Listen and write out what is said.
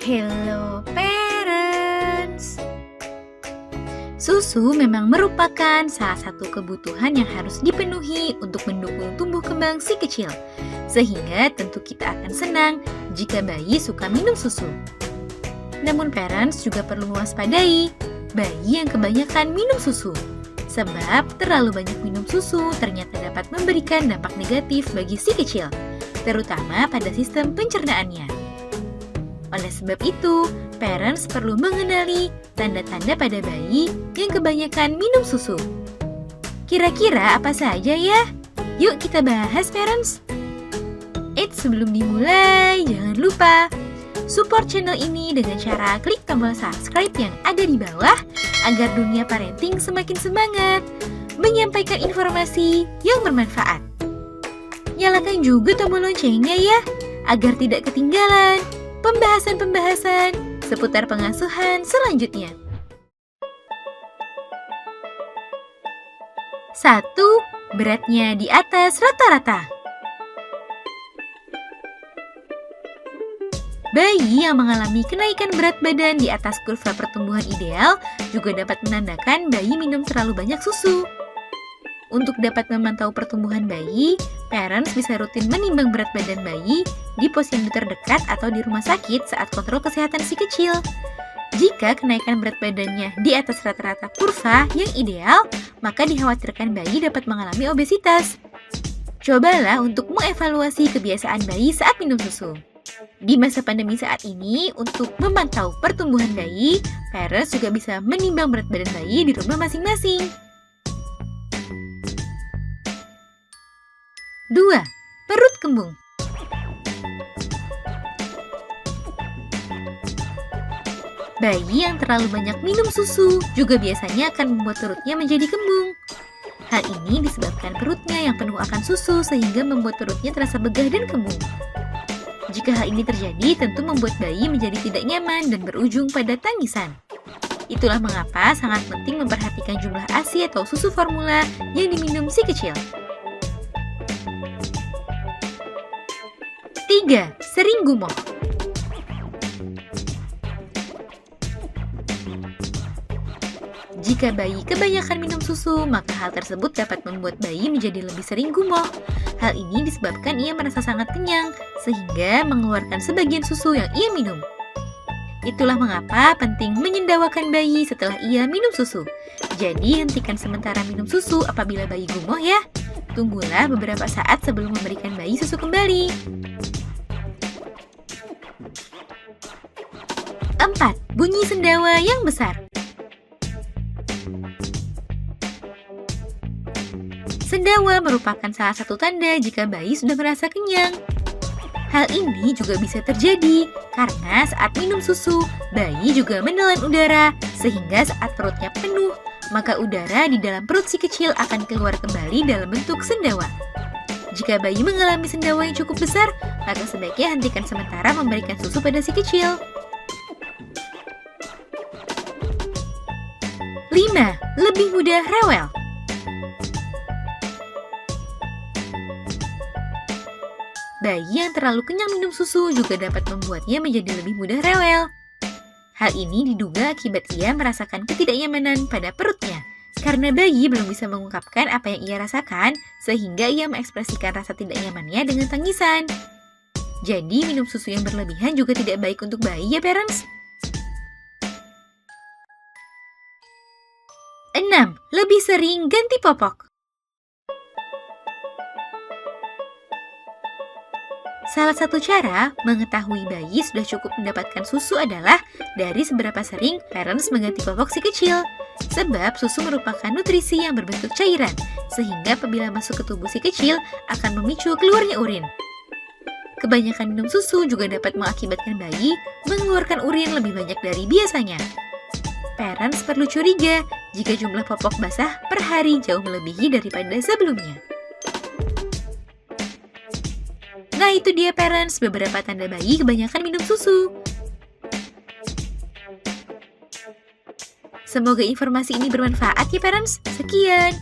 Hello parents. Susu memang merupakan salah satu kebutuhan yang harus dipenuhi untuk mendukung tumbuh kembang si kecil. Sehingga tentu kita akan senang jika bayi suka minum susu. Namun parents juga perlu mewaspadai bayi yang kebanyakan minum susu. Sebab terlalu banyak minum susu ternyata dapat memberikan dampak negatif bagi si kecil, terutama pada sistem pencernaannya. Oleh sebab itu, parents perlu mengenali tanda-tanda pada bayi yang kebanyakan minum susu. Kira-kira apa saja ya? Yuk kita bahas parents. Sebelum dimulai, jangan lupa support channel ini dengan cara klik tombol subscribe yang ada di bawah agar dunia parenting semakin semangat menyampaikan informasi yang bermanfaat. Nyalakan juga tombol loncengnya ya, agar tidak ketinggalan pembahasan-pembahasan seputar pengasuhan selanjutnya. 1. Beratnya di atas rata-rata. Bayi yang mengalami kenaikan berat badan di atas kurva pertumbuhan ideal juga dapat menandakan bayi minum terlalu banyak susu. Untuk dapat memantau pertumbuhan bayi, parents bisa rutin menimbang berat badan bayi di posyandu terdekat atau di rumah sakit saat kontrol kesehatan si kecil. Jika kenaikan berat badannya di atas rata-rata kurva yang ideal, maka dikhawatirkan bayi dapat mengalami obesitas. Cobalah untuk mengevaluasi kebiasaan bayi saat minum susu. Di masa pandemi saat ini, untuk memantau pertumbuhan bayi, parents juga bisa menimbang berat badan bayi di rumah masing-masing. 2. Perut kembung. Bayi yang terlalu banyak minum susu juga biasanya akan membuat perutnya menjadi kembung. Hal ini disebabkan perutnya yang penuh akan susu sehingga membuat perutnya terasa begah dan kembung. Jika hal ini terjadi, tentu membuat bayi menjadi tidak nyaman dan berujung pada tangisan. Itulah mengapa sangat penting memperhatikan jumlah ASI atau susu formula yang diminum si kecil. 3. Sering gumoh. Jika bayi kebanyakan minum susu, maka hal tersebut dapat membuat bayi menjadi lebih sering gumoh. Hal ini disebabkan ia merasa sangat kenyang, sehingga mengeluarkan sebagian susu yang ia minum. Itulah mengapa penting menyendawakan bayi setelah ia minum susu. Jadi hentikan sementara minum susu apabila bayi gumoh ya. Tunggulah beberapa saat sebelum memberikan bayi susu kembali. 4. Bunyi sendawa yang besar. Sendawa merupakan salah satu tanda jika bayi sudah merasa kenyang. Hal ini juga bisa terjadi karena saat minum susu, bayi juga menelan udara, sehingga saat perutnya penuh, maka udara di dalam perut si kecil akan keluar kembali dalam bentuk sendawa. Jika bayi mengalami sendawa yang cukup besar, maka sebaiknya hentikan sementara memberikan susu pada si kecil. 5. Lebih mudah rewel. Bayi yang terlalu kenyang minum susu juga dapat membuatnya menjadi lebih mudah rewel. Hal ini diduga akibat ia merasakan ketidaknyamanan pada perutnya, karena bayi belum bisa mengungkapkan apa yang ia rasakan, sehingga ia mengekspresikan rasa tidak nyamannya dengan tangisan. Jadi minum susu yang berlebihan juga tidak baik untuk bayi ya parents. 6. Lebih sering ganti popok. Salah satu cara mengetahui bayi sudah cukup mendapatkan susu adalah dari seberapa sering parents mengganti popok si kecil. Sebab susu merupakan nutrisi yang berbentuk cairan, sehingga apabila masuk ke tubuh si kecil akan memicu keluarnya urin. Kebanyakan minum susu juga dapat mengakibatkan bayi mengeluarkan urin lebih banyak dari biasanya. Parents perlu curiga jika jumlah popok basah per hari jauh melebihi daripada sebelumnya. Nah itu dia parents, beberapa tanda bayi kebanyakan minum susu. Semoga informasi ini bermanfaat ya parents. Sekian.